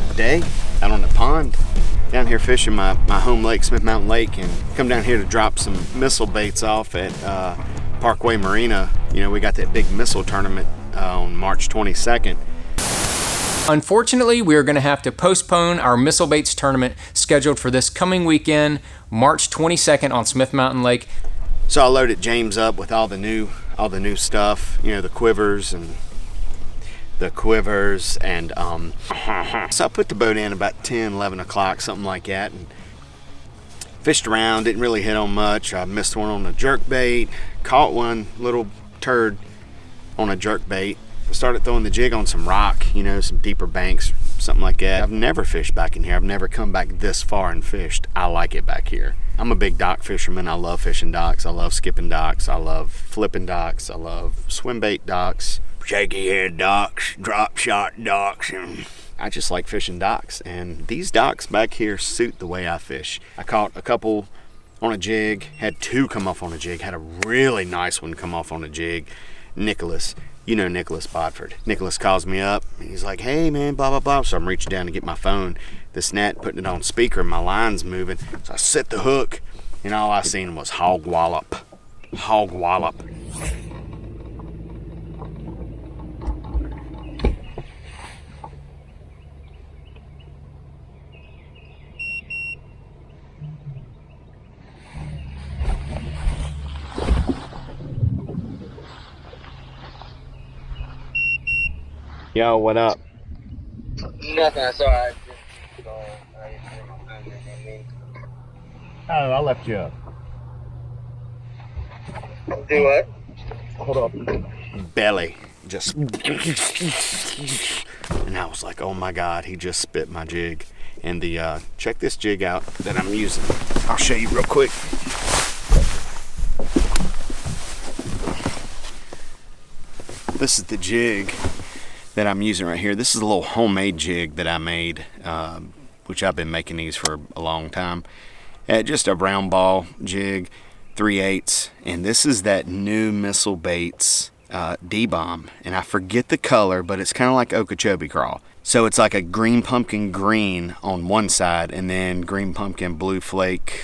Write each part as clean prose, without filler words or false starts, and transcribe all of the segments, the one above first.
good day out on the pond. Down here fishing my home lake, Smith Mountain Lake, and come down here to drop some missile baits off at Parkway Marina. You know, we got that big missile tournament on March 22nd. Unfortunately, we are going to have to postpone our missile baits tournament scheduled for this coming weekend, March 22nd on Smith Mountain Lake. So I loaded James up with all the new stuff, you know, the quivers and so I put the boat in about 10, 11 o'clock, something like that, and fished around, didn't really hit on much. I missed one on a jerk bait, caught one little turd on a jerk bait. Started throwing the jig on some rock, you know, some deeper banks, something like that. I've never fished back in here. I've never come back this far and fished. I like it back here. I'm a big dock fisherman. I love fishing docks. I love skipping docks. I love flipping docks. I love swim bait docks, shaky head docks, drop shot docks. And I just like fishing docks. And these docks back here suit the way I fish. I caught a couple on a jig, had two come off on a jig, had a really nice one come off on a jig. Nicholas. You know Nicholas Bodford. Nicholas calls me up and he's like, hey man, blah, blah, blah. So I'm reaching down to get my phone, this net, putting it on speaker, and my line's moving. So I set the hook and all I seen was hog wallop. Hog wallop. Yo, what up? Nothing, I saw it. Oh, I left you up. Do what? Hold up. Belly. Just. And I was like, oh my God, he just spit my jig. And the, check this jig out that I'm using. I'll show you real quick. This is the jig that I'm using right here. This is a little homemade jig that I made, which I've been making these for a long time. Just a round ball jig, 3/8, and this is that new Missile Baits D-Bomb, and I forget the color, but it's kind of like Okeechobee Craw. So it's like a green pumpkin green on one side, and then green pumpkin blue flake,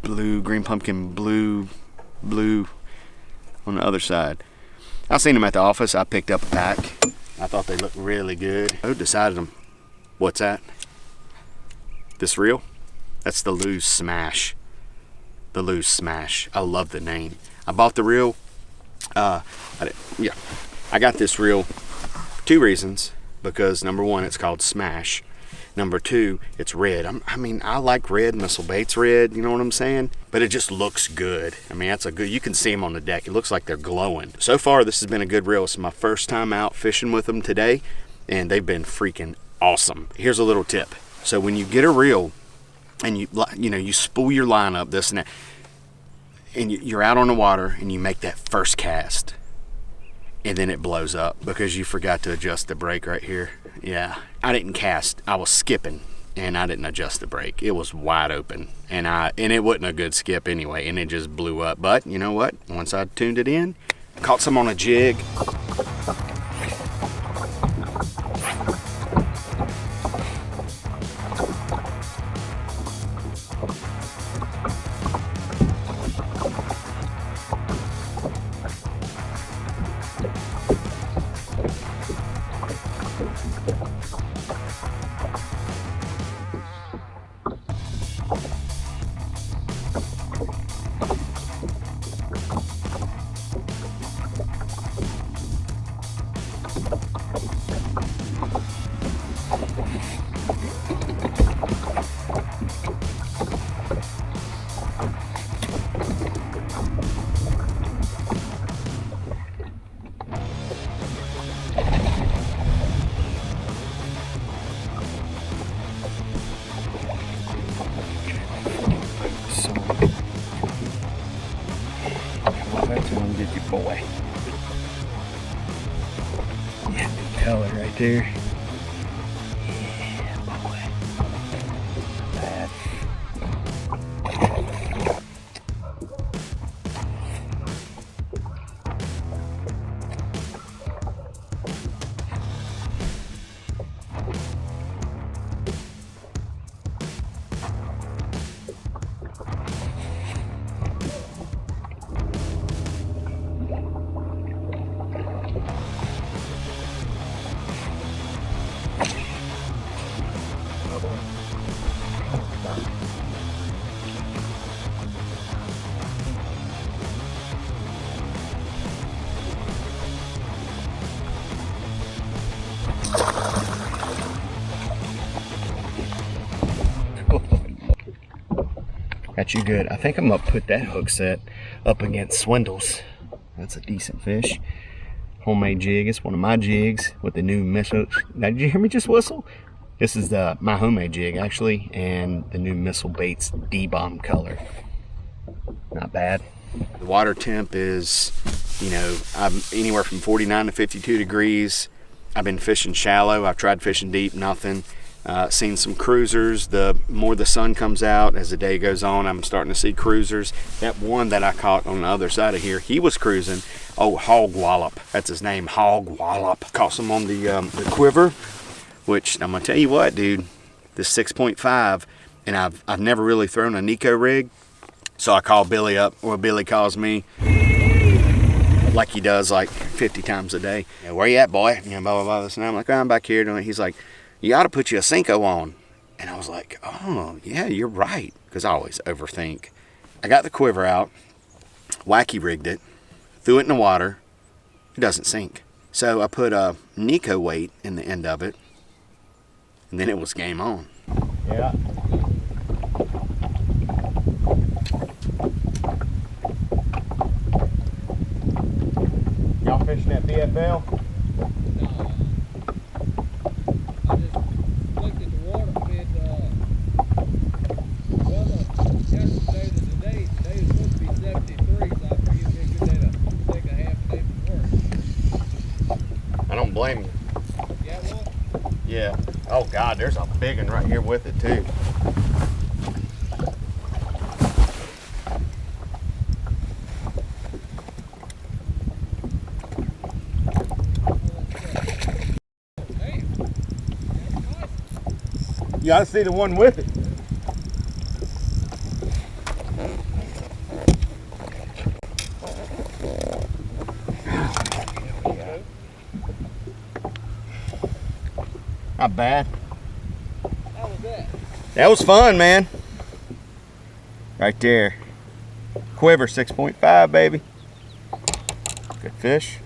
green pumpkin blue on the other side. I seen them at the office. I picked up a pack. I thought they looked really good. I decided them. What's that? This reel? That's the Lose Smash. The Lose Smash. I love the name. I bought the reel. I got this reel for two reasons. Because number one, it's called Smash. Number two, it's red. I mean, I like red. Missile Baits red. You know what I'm saying? But it just looks good. I mean, that's a good. You can see them on the deck. It looks like they're glowing. So far, this has been a good reel. It's my first time out fishing with them today, and they've been freaking awesome. Here's a little tip. So when you get a reel, and you spool your line up, this and that, and you're out on the water, and you make that first cast, and then it blows up because you forgot to adjust the brake right here. Yeah, I didn't cast. I was skipping, and I didn't adjust the brake. It was wide open, and it wasn't a good skip anyway, and it just blew up. But you know what? Once I tuned it in, caught some on a jig. Get your boy. Yeah, good color right there. Yeah, boy. Bad. Got you good. I think I'm gonna put that hook set up against Swindle's. That's a decent fish. Homemade jig. It's one of my jigs with the new missile. Now, did you hear me just whistle? This is my homemade jig actually, and the new Missile Baits D-Bomb color. Not bad. The water temp is, you know, I'm anywhere from 49 to 52 degrees. I've been fishing shallow. I've tried fishing deep, nothing. Seen some cruisers. The more the sun comes out as the day goes on, I'm starting to see cruisers. That one that I caught on the other side of here, he was cruising. Oh, Hog Wallop. That's his name, Hog Wallop. Caught some on the QUIVER, which I'm gonna tell you what, dude, this 6.5, and I've never really thrown a NEKO rig, so I call Billy up, or Billy calls me, like he does like 50 times a day. You know, where you at, boy? You know, blah blah blah. This and that. I'm like, oh, I'm back here doing it. He's like, you ought to put you a Cinco on. And I was like, oh, yeah, you're right. Because I always overthink. I got the QUIVER out, wacky rigged it, threw it in the water. It doesn't sink. So I put a NEKO weight in the end of it, and then it was game on. Yeah. Y'all fishing that BFL? Blame you. Yeah, what? Yeah. Oh God, there's a big one right here with it too. You gotta see the one with it. Not bad. How was that? That was fun, man. Right there. QUIVER 6.5, baby. Good fish.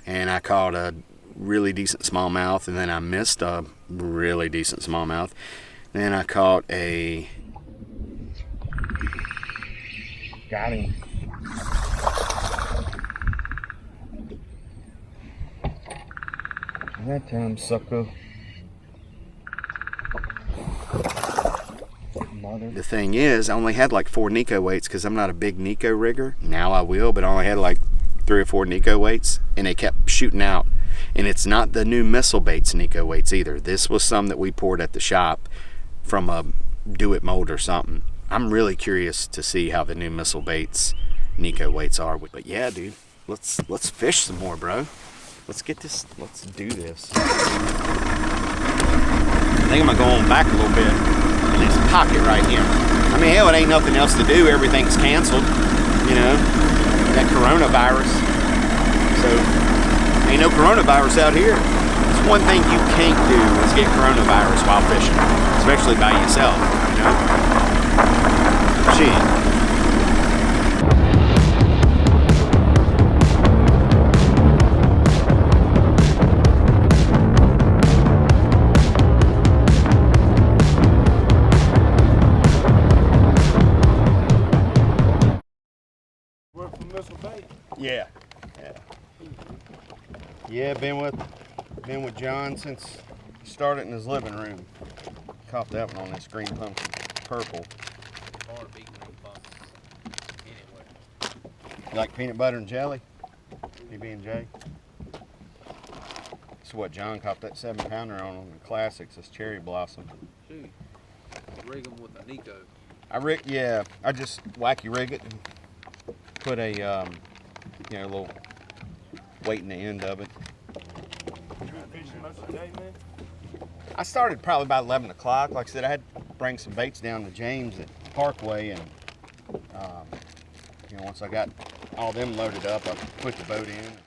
And I caught a really decent smallmouth, and then I missed a really decent smallmouth. Then I caught a... Got him. That time, sucker. Mother. The thing is, I only had like 4 NEKO weights because I'm not a big NEKO rigger. Now I will, but I only had like 3 or 4 NEKO weights, and they kept shooting out. And it's not the new Missile Baits NEKO weights either. This was some that we poured at the shop from a do-it mold or something. I'm really curious to see how the new Missile Baits NEKO weights are. But yeah, dude, let's fish some more, bro. Let's get this, let's do this. I think I'm gonna go on back a little bit in this pocket right here. I mean, hell, it ain't nothing else to do. Everything's canceled, you know, that coronavirus. So, ain't no coronavirus out here. It's one thing you can't do is get coronavirus while fishing, especially by yourself, you know? Shit. Yeah, been with John since he started in his living room. Caught that one on this green pumpkin purple. Hard beating green pumpkins anyway. You like peanut butter and jelly? PB&J. That's what John caught that 7-pounder on the classics. This cherry blossom. Shoot, rig them with a NEKO. I just wacky rig it and put a you know, little weight in the end of it. You been fishing most of the day, man? I started probably about 11 o'clock. Like I said, I had to bring some baits down to James at Parkway, and you know, once I got all them loaded up, I put the boat in.